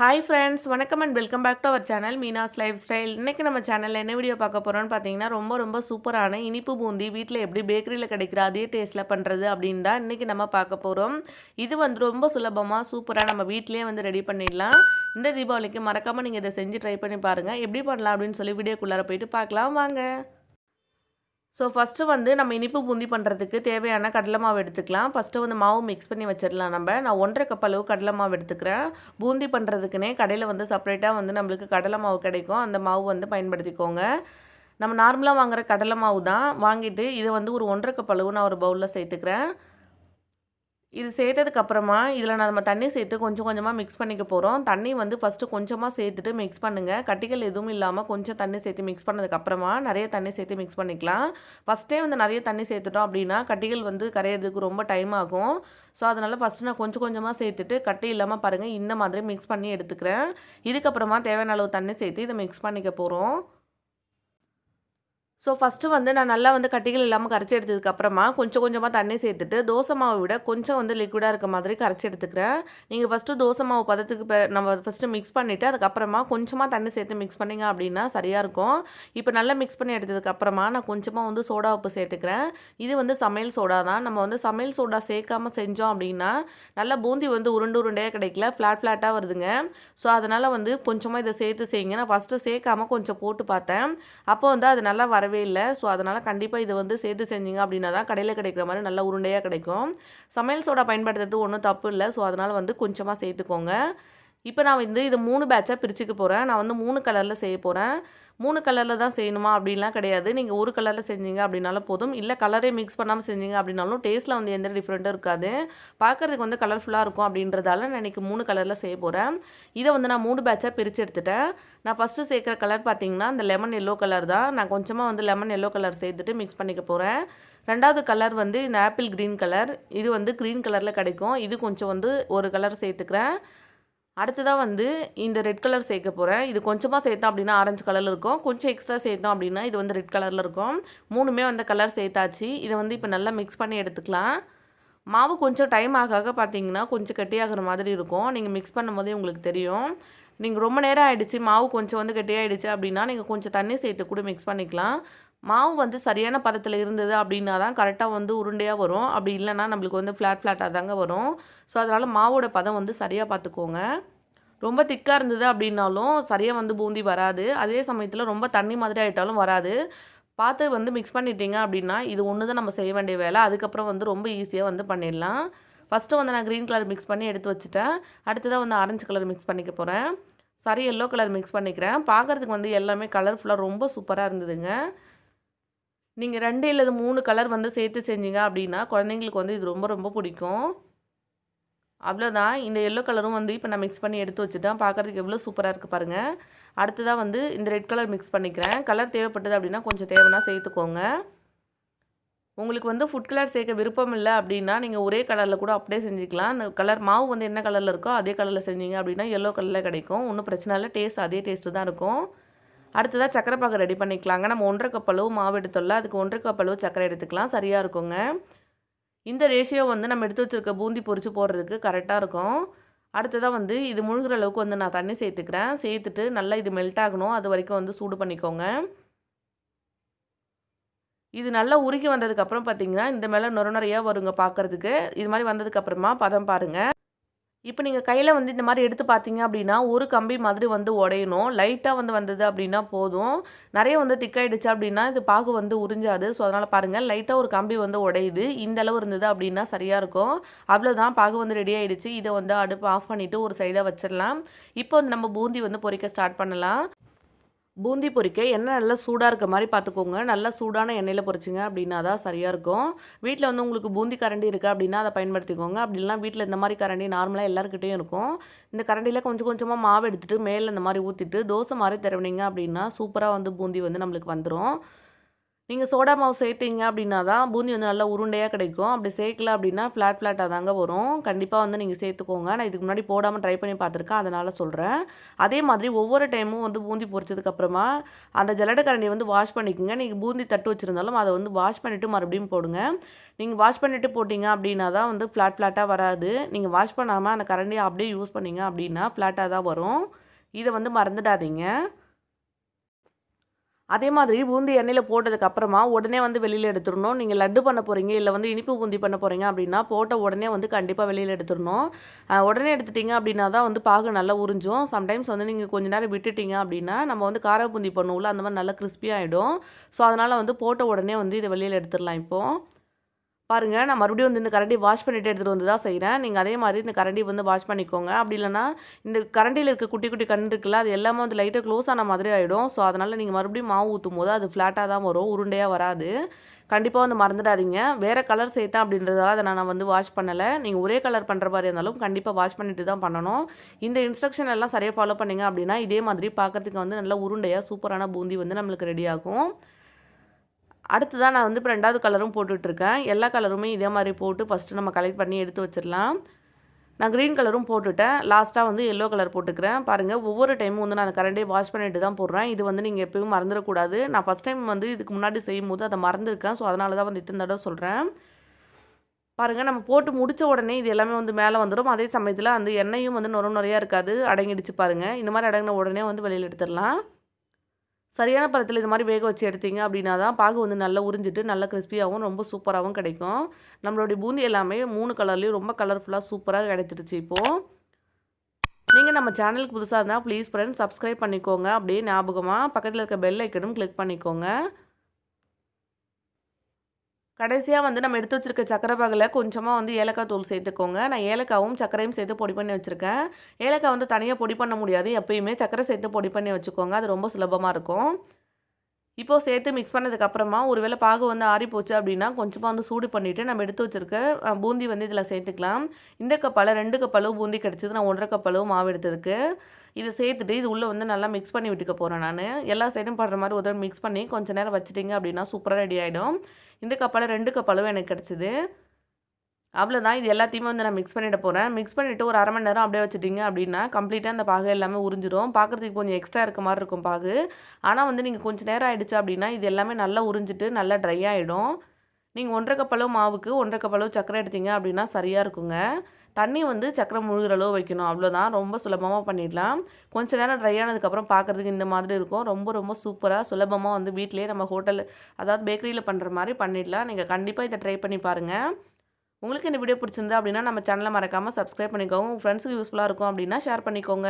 Hi friends, வணக்கம் and welcome back to our channel Meenas Lifestyle. இன்னைக்கு நம்ம சேனல்ல என்ன வீடியோ பார்க்க போறோம்னு பாத்தீங்கன்னா ரொம்ப சூப்பரான இனிப்பு பூந்தி வீட்ல எப்படி பேக்கரியில கிடைக்கிற அதே டேஸ்ட்ல பண்றது அப்படின்னு தான் இன்னைக்கு நம்ம பார்க்க போறோம். இது வந்து ரொம்ப சுலபமா சூப்பரா நம்ம வீட்லயே வந்து ரெடி பண்ணிடலாம். இந்த தீபாவளிக்கு மறக்காம நீங்க இதை செஞ்சு ட்ரை பண்ணி பாருங்க. எப்படி பண்ணலாம் அப்படின்னு சொல்லி வீடியோக்குள்ளார போயிட்டு பார்க்கலாம் வாங்க. ஃபர்ஸ்ட்டு வந்து நம்ம இனிப்பு பூந்தி பண்ணுறதுக்கு தேவையான கடலை மாவு எடுத்துக்கலாம். ஃபஸ்ட்டு வந்து மாவு மிக்ஸ் பண்ணி வச்சிடலாம் நம்ம. நான் 1 1/2 கப் அளவு கடலை மாவு எடுத்துக்கிறேன். பூந்தி பண்ணுறதுக்குனே கடையில் வந்து செப்பரேட்டாக வந்து நம்மளுக்கு கடலை மாவு கிடைக்கும். அந்த மாவு வந்து பயன்படுத்திக்கோங்க. நம்ம நார்மலாக வாங்குற கடலை மாவு தான் வாங்கிட்டு இதை வந்து ஒரு 1 1/2 கப் அளவு நான் ஒரு பவுலில் சேர்த்துக்கிறேன். இது சேர்த்ததுக்கப்புறமா இதில் நம்ம தண்ணி சேர்த்து கொஞ்சம் கொஞ்சமாக மிக்ஸ் பண்ணிக்க போகிறோம். தண்ணி வந்து ஃபஸ்ட்டு கொஞ்சமாக சேர்த்துட்டு மிக்ஸ் பண்ணுங்கள். கட்டிகள் எதுவும் இல்லாமல் கொஞ்சம் தண்ணி சேர்த்து மிக்ஸ் பண்ணதுக்கப்புறமா நிறைய தண்ணி சேர்த்து மிக்ஸ் பண்ணிக்கலாம். ஃபஸ்ட்டே வந்து நிறைய தண்ணி சேர்த்துட்டோம் அப்படின்னா கட்டிகள் வந்து கரையிறதுக்கு ரொம்ப டைம் ஆகும். அதனால் ஃபஸ்ட்டு நான் கொஞ்சம் கொஞ்சமாக சேர்த்துட்டு கட்டி இல்லாமல் பாருங்கள் இந்த மாதிரி மிக்ஸ் பண்ணி எடுத்துக்கிறேன். இதுக்கப்புறமா தேவையான அளவு தண்ணி சேர்த்து இதை மிக்ஸ் பண்ணிக்க போகிறோம். ஃபஸ்ட்டு வந்து நான் நல்லா வந்து கட்டிகள் இல்லாமல் கரைச்சி எடுத்ததுக்கப்புறமா கொஞ்சம் கொஞ்சமாக தண்ணி சேர்த்துட்டு தோசை மாவை விட கொஞ்சம் வந்து லிக்விடாக இருக்க மாதிரி கரைச்சி எடுத்துக்கிறேன். நீங்கள் ஃபஸ்ட்டு தோசை மாவு பதத்துக்கு நம்ம ஃபஸ்ட்டு மிக்ஸ் பண்ணிவிட்டு அதுக்கப்புறமா கொஞ்சமாக தண்ணி சேர்த்து மிக்ஸ் பண்ணிங்க அப்படின்னா சரியாக இருக்கும். இப்போ நல்லா மிக்ஸ் பண்ணி எடுத்ததுக்கப்புறமா நான் கொஞ்சமாக வந்து சோடா உப்பு சேர்த்துக்கிறேன். இது வந்து சமையல் சோடா தான். நம்ம வந்து சமையல் சோடா சேர்க்காமல் செஞ்சோம் அப்படின்னா நல்லா பூந்தி வந்து உருண்டையாக கிடைக்கல, ஃப்ளாட்டாக வருதுங்க. அதனால் வந்து கொஞ்சமாக இதை சேர்த்து செய்யுங்க. நான் ஃபஸ்ட்டு சேர்க்காமல் கொஞ்சம் போட்டு பார்த்தேன். அப்போ வந்து அது நல்லா இல்லை. அதனால் கண்டிப்பாக இதை வந்து சேர்த்து செஞ்சீங்க அப்படின்னா தான் கடையில் கிடைக்கிற மாதிரி நல்லா உருண்டையாக கிடைக்கும். சமையல் சோடா பயன்படுத்துறது ஒன்றும் தப்பு இல்லை. அதனால் வந்து கொஞ்சமாக சேர்த்துக்கோங்க. இப்போ நான் வந்து இதை 3 பேட்சாக பிரிச்சுக்க போகிறேன். நான் வந்து 3 கலரில் செய்ய போகிறேன். 3 கலரில் தான் செய்யணுமா அப்படின்லாம் கிடையாது. நீங்கள் ஒரு கலரில் செஞ்சீங்க அப்படின்னாலும் போதும். இல்லை கலரே மிக்ஸ் பண்ணாமல் செஞ்சீங்க அப்படின்னாலும் டேஸ்ட்டில் வந்து எந்த டிஃப்ரெண்ட்டும் இருக்காது. பார்க்குறதுக்கு வந்து கலர்ஃபுல்லாக இருக்கும் அப்படின்றதால நான் இன்றைக்கி 3 கலரில் செய்ய போகிறேன். இதை வந்து நான் 3 பேட்சாக பிரித்து எடுத்துட்டேன். நான் ஃபஸ்ட்டு சேர்க்குற கலர் பார்த்திங்கன்னா இந்த லெமன் எல்லோ கலர் தான். நான் கொஞ்சமாக வந்து லெமன் எல்லோ கலர் சேர்த்துட்டு மிக்ஸ் பண்ணிக்க போகிறேன். ரெண்டாவது கலர் வந்து இந்த ஆப்பிள் க்ரீன் கலர். இது வந்து க்ரீன் கலரில் கிடைக்கும். இது கொஞ்சம் வந்து ஒரு கலர் சேர்த்துக்கிறேன். அடுத்ததாக வந்து இந்த ரெட் கலர் சேர்க்க போகிறேன். இது கொஞ்சமாக சேர்த்தோம் அப்படின்னா ஆரஞ்சு கலரில் இருக்கும். கொஞ்சம் எக்ஸ்ட்ரா சேர்த்தோம் அப்படின்னா இது வந்து ரெட் கலரில் இருக்கும். 3மே வந்து கலர் சேர்த்தாச்சு. இதை வந்து இப்போ நல்லா மிக்ஸ் பண்ணி எடுத்துக்கலாம். மாவு கொஞ்சம் டைம் ஆக பார்த்தீங்கன்னா கொஞ்சம் கட்டியாகிற மாதிரி இருக்கும். நீங்கள் மிக்ஸ் பண்ணும்போதே உங்களுக்கு தெரியும். நீங்கள் ரொம்ப நேரம் ஆகிடுச்சு மாவு கொஞ்சம் வந்து கட்டியாகிடுச்சு அப்படின்னா நீங்கள் கொஞ்சம் தண்ணி சேர்த்து கூட மிக்ஸ் பண்ணிக்கலாம். மாவு வந்து சரியான பதத்தில் இருந்தது அப்படின்னா தான் கரெக்டாக வந்து உருண்டையாக வரும். அப்படி இல்லைன்னா நம்மளுக்கு வந்து ஃப்ளாட்டாக தாங்க வரும். அதனால் மாவோட பதம் வந்து சரியாக பார்த்துக்கோங்க. ரொம்ப திக்காக இருந்தது அப்படின்னாலும் சரியாக வந்து பூந்தி வராது. அதே சமயத்தில் ரொம்ப தண்ணி மாதிரி ஆகிட்டாலும் வராது. பார்த்து வந்து மிக்ஸ் பண்ணிட்டீங்க அப்படின்னா இது ஒன்று தான் நம்ம செய்ய வேண்டிய வேலை. அதுக்கப்புறம் வந்து ரொம்ப ஈஸியாக வந்து பண்ணிடலாம். ஃபஸ்ட்டு வந்து நான் க்ரீன் கலர் மிக்ஸ் பண்ணி எடுத்து வச்சுட்டேன். அடுத்ததாக வந்து ஆரஞ்சு கலர் மிக்ஸ் பண்ணிக்க போகிறேன். எல்லோ கலர் மிக்ஸ் பண்ணிக்கிறேன். பார்க்குறதுக்கு வந்து எல்லாமே கலர்ஃபுல்லாக ரொம்ப சூப்பராக இருந்ததுங்க. நீங்கள் 2 இல்லது 3 கலர் வந்து சேர்த்து செஞ்சீங்க அப்படின்னா குழந்தைங்களுக்கு வந்து இது ரொம்ப பிடிக்கும். அவ்வளோதான். இந்த எல்லோ கலரும் வந்து இப்போ நான் மிக்ஸ் பண்ணி எடுத்து வச்சுட்டேன். பார்க்குறதுக்கு எவ்வளோ சூப்பராக இருக்குது பாருங்கள். அடுத்ததாக வந்து இந்த ரெட் கலர் மிக்ஸ் பண்ணிக்கிறேன். கலர் தேவைப்பட்டது அப்படின்னா கொஞ்சம் தேவைன்னா சேர்த்துக்கோங்க. உங்களுக்கு வந்து ஃபுட் கலர் சேர்க்க விருப்பம் இல்லை அப்படின்னா நீங்கள் ஒரே கலரில் கூட அப்படியே செஞ்சுக்கலாம். அந்த கலர் மாவு வந்து என்ன கலரில் இருக்கோ அதே கலரில் செஞ்சீங்க அப்படின்னா எல்லோ கலரில் கிடைக்கும். ஒன்றும் பிரச்சனை இல்லை. அதே டேஸ்ட்டு தான் இருக்கும். அடுத்ததாக சக்கரை பாகு ரெடி பண்ணிக்கலாங்க. நம்ம 1 1/2 கப் அளவு மாவு எடுத்தோம்ல அதுக்கு 1 1/2 கப் அளவு சக்கரை எடுத்துக்கலாம். சரியாக இருக்குங்க. இந்த ரேஷியோ வந்து நம்ம எடுத்து வச்சுருக்க பூந்தி பொரிச்சு போடுறதுக்கு கரெக்டாக இருக்கும். அடுத்ததாக வந்து இது முழுகிற அளவுக்கு வந்து நான் தண்ணி சேர்த்துக்கிறேன். சேர்த்துட்டு நல்லா இது மெல்ட் ஆகணும். அது வரைக்கும் வந்து சூடு பண்ணிக்கோங்க. இது நல்லா உருகி வந்ததுக்கப்புறம் பார்த்திங்கன்னா இந்த மேலே நுரையாக வருங்க பார்க்குறதுக்கு. இது மாதிரி வந்ததுக்கப்புறமா பதம் பாருங்கள். இப்போ நீங்கள் கையில் வந்து இந்த மாதிரி எடுத்து பார்த்தீங்க அப்படின்னா ஒரு கம்பி மாதிரி வந்து உடையணும். லைட்டாக வந்து வந்தது அப்படின்னா போதும். நிறைய வந்து திக்காயிடுச்சு அப்படின்னா இது பாகு வந்து உறிஞ்சாது. அதனால் பாருங்கள் லைட்டாக ஒரு கம்பி வந்து உடையுது. இந்த அளவு இருந்தது அப்படின்னா சரியாக இருக்கும். அவ்வளோதான், பாகு வந்து ரெடி ஆகிடுச்சு. இதை வந்து அடுப்பு ஆஃப் பண்ணிவிட்டு ஒரு சைடாக வச்சிடலாம். இப்போ வந்து நம்ம பூந்தி வந்து பொரிக்க ஸ்டார்ட் பண்ணலாம். பூந்தி பொரிக்க எண்ணெய் நல்லா சூடாக இருக்க மாதிரி பார்த்துக்கோங்க. நல்லா சூடான எண்ணெயில் பொரிச்சிங்க அப்படின்னா தான் சரியாக இருக்கும். வீட்டில் வந்து உங்களுக்கு பூந்தி கரண்டி இருக்குது அப்படின்னா அதை பயன்படுத்திக்கோங்க. அப்படிலாம் வீட்டில் இந்த மாதிரி கரண்டி நார்மலாக எல்லாருக்கிட்டையும் இருக்கும். இந்த கரண்டியில் கொஞ்சம் கொஞ்சமாக மாவு எடுத்துகிட்டு மேலே இந்த மாதிரி ஊற்றிட்டு தோசை மாதிரி தருவினீங்க அப்படின்னா சூப்பராக வந்து பூந்தி வந்து நம்மளுக்கு வந்துடும். நீங்க சோடா மாவு சேர்த்தீங்க அப்படின்னா தான் பூந்தி வந்து நல்லா உருண்டையா கிடைக்கும். அப்படி சேர்க்கல அப்படின்னா ஃப்ளாட்டா தாங்க வரும். கண்டிப்பா வந்து நீங்க சேர்த்துக்கோங்க. நான் இதுக்கு முன்னாடி போடாம ட்ரை பண்ணி பார்த்துருக்கேன். அதனால சொல்றேன். அதே மாதிரி ஒவ்வொரு டைமும் வந்து பூந்தி பொரிச்சதுக்கு அப்புறமா அந்த ஜல்லடை கரண்டிய வந்து வாஷ் பண்ணிக்கங்க. நீங்க பூந்தி தட்டு வச்சிருந்தாலும் அத வந்து வாஷ் பண்ணிட்டு மறுபடியும் போடுங்க. நீங்க வாஷ் பண்ணிட்டு போட்டீங்க அப்படின்னா தான் வந்து ஃப்ளாட்டா வராது. நீங்க வாஷ் பண்ணாம அந்த கரண்டிய அப்படியே யூஸ் பண்ணீங்க அப்படின்னா ஃப்ளாட்டா தான் வரும். இத வந்து மறந்துடாதீங்க. அதே மாதிரி பூந்தி எண்ணெயில போட்டதுக்கு அப்புறமா உடனே வந்து வெளியில எடுத்துறணும். நீங்க லட்டு பண்ண போறீங்க, இல்ல வந்து இனிப்பு பூந்தி பண்ண போறீங்க அப்படின்னா, போட்ட உடனே வந்து கண்டிப்பா வெளியில எடுத்துறணும். உடனே எடுத்துட்டீங்க அப்படின்னா தான் வந்து பாகு நல்லா உறிஞ்சும். சம்டைம்ஸ் வந்து நீங்க கொஞ்ச நேரம் விட்டுட்டீங்க அப்படின்னா, நம்ம வந்து காரா பூந்தி பண்ணுவோம்ல, அந்த மாரி நல்லா கிரிஸ்பியா ஆயிடும். ஸோ, அதனால வந்து போட்ட உடனே வந்து இத வெளியில எடுத்துறலாம் இப்போ. பாருங்க, நான் மறுபடியும் வந்து இந்த கரண்டிய வாஷ் பண்ணிட்டு எடுத்துட்டு வந்து தான் செய்றேன். நீங்க அதே மாரி இந்த கரண்டிய வந்து வாஷ் பண்ணிக்கோங்க. அப்படி இல்லன்னா, இந்த கரண்டில இருக்க குட்டி குட்டி கண் இருக்குல்ல, அது எல்லாமே வந்து லைட்டா க்ளோஸ் ஆன மாதிரி ஆயிடும். ஸோ, அதனால நீங்க மறுபடியும் மாவு ஊத்தும்போது அது ஃப்ளாட்டா தான் வரும். உருண்டையா வராது. கண்டிப்பா வந்து மறந்துடாதீங்க. வேற கலர் சேர்த்தேன் அப்படின்றதால அத நான் வந்து வாஷ் பண்ணல. நீங்க ஒரே கலர் பண்ற மாரி இருந்தாலும் கண்டிப்பா வாஷ் பண்ணிட்டு தான் பண்ணணும். இந்த இன்ஸ்ட்ரக்ஷன் எல்லாம் சரியா ஃபாலோ பண்ணீங்க அப்படின்னா, இதே மாதிரி பார்க்கறதுக்கு வந்து நல்லா உருண்டையா சூப்பரான பூந்தி வந்து நம்மளுக்கு ரெடி ஆகும். அடுத்ததா நான் வந்து இப்ப 2வது கலரும் போட்டுட்ருக்கேன். எல்லா கலருமே இதே மாரி போட்டு ஃபர்ஸ்ட்டு நம்ம கலெக்ட் பண்ணி எடுத்து வச்சிரலாம். நான் கிரீன் கலரும் போட்டுட்டேன். லாஸ்ட்டா வந்து எல்லோ கலர் போட்டுக்கிறேன். பாருங்க, ஒவ்வொரு டைமும் வந்து நான் அந்த கரண்டிய வாஷ் பண்ணிட்டு தான் போடுறேன். இது வந்து நீங்க எப்பயும் மறந்துடக்கூடாது. நான் ஃபர்ஸ்ட் டைம் வந்து இதுக்கு முன்னாடி செய்யும்போது அத மறந்துருக்கேன். ஸோ, அதனால தான் வந்து இத்தன தடவ சொல்றேன். பாருங்க, நம்ம போட்டு முடிச்ச உடனே இது எல்லாமே வந்து மேல வந்துரும். அதே சமயத்தில அந்த எண்ணெயும் வந்து நொர நொரையா இருக்காது. அடங்கிடுச்சு பாருங்க. இந்த மாரி அடங்கின உடனே வந்து வெளியில எடுத்துரலாம். சரியான பதத்தில இது மாரி வேக வச்சு எடுத்தீங்க அப்படின்னா தான் பாகு வந்து நல்லா உறிஞ்சிட்டு, நல்லா கிரிஸ்பியாவும், ரொம்ப சூப்பராவும் கிடைக்கும். நம்மளுடைய பூந்தி எல்லாமே 3 கலர்லயும் ரொம்ப கலர்ஃபுல்லா சூப்பரா கிடைச்சிருச்சு இப்போ. நீங்க நம்ம சேனலுக்கு புதுசா இருந்தா ப்ளீஸ் ஃப்ரெண்ட்ஸ் சப்ஸ்கிரைப் பண்ணிக்கோங்க. அப்படியே ஞாபகமா பக்கத்தில இருக்க பெல் ஐக்கனும் கிளிக் பண்ணிக்கோங்க. கடைசியா வந்து நம்ம எடுத்து வச்சிருக்க சர்க்கரை பாகுல கொஞ்சமா வந்து ஏலக்காய் தூள் சேர்த்துக்கோங்க. நான் ஏலக்காவும், சர்க்கரையும் சேர்த்து பொடி பண்ணி வச்சிருக்கேன். ஏலக்காய் வந்து தனியா பொடி பண்ண முடியாது. எப்பயுமே சர்க்கரை சேர்த்து பொடி பண்ணி வச்சுக்கோங்க. அது ரொம்ப சுலபமா இருக்கும். இப்போ சேர்த்து மிக்ஸ் பண்ணதுக்கு அப்புறமா, ஒரு வேள பாகு வந்து ஆறிப்போச்சு அப்படின்னா, கொஞ்சமா வந்து சூடு பண்ணிட்டு நம்ம எடுத்து வச்சிருக்க பூந்தி வந்து இதில சேர்த்துக்கலாம். இந்த கப்பால 2 கப் அளவு பூந்தி கிடைச்சது. நான் 1 1/2 கப் அளவு மாவு எடுத்ததுக்கு. இத சேர்த்துட்டு இது உள்ள வந்து நல்லா மிக்ஸ் பண்ணி விட்டுக்க போறேன் நானு. எல்லா சைடும் படுற மாரி ஒரு தடவ மிக்ஸ் பண்ணி கொஞ்ச நேரம் வச்சுட்டீங்க அப்படின்னா, சூப்பரா ரெடி ஆயிடும். இந்த கப்பால 2 கப் அளவு எனக்கு கிடைச்சது. அவ்வளோதான். இது எல்லாத்தையுமே வந்து நான் மிக்ஸ் பண்ணிட போறேன். மிக்ஸ் பண்ணிட்டு ஒரு 1/2 மணி நேரம் அப்படியே வச்சுட்டீங்க அப்படின்னா, கம்ப்ளீட்டா அந்த பாகு எல்லாமே உறிஞ்சிரும். பார்க்கறதுக்கு கொஞ்சம் எக்ஸ்ட்ரா இருக்க மாரி இருக்கும் பாகு. ஆனா வந்து நீங்க கொஞ்சம் நேரம் ஆயிடுச்சு அப்படின்னா, இது எல்லாமே நல்லா உறிஞ்சிட்டு நல்லா ட்ரை ஆயிடும். நீங்க 1 1/2 கப் அளவு மாவுக்கு 1 1/2 கப் அளவு சர்க்கரை எடுத்தீங்க அப்படின்னா சரியா இருக்குங்க. தண்ணி வந்து சர்க்கரை முழுகுற அளவு வைக்கணும். அவ்வளோதான். ரொம்ப சுலபமா பண்ணிடலாம். கொஞ்ச நேரம் ட்ரை ஆனதுக்கப்புறம் பார்க்கறதுக்கு இந்த மாதிரி இருக்கும். ரொம்ப ரொம்ப சூப்பரா சுலபமா வந்து வீட்லயே நம்ம ஹோட்டல் அதாவது பேக்கரியில பண்ற மாரி பண்ணிடலாம். நீங்க கண்டிப்பா இத ட்ரை பண்ணி பாருங்க. உங்களுக்கு இந்த வீடியோ பிடிச்சிருந்தா அப்படின்னா நம்ம சேனலை மறக்காமல் சப்ஸ்கிரைப் பண்ணிக்கோங்க. உங்கள் ஃப்ரெண்ட்ஸுக்கு யூஸ்ஃபுல்லாக இருக்கும் அப்படின்னா ஷேர் பண்ணிக்கோங்க.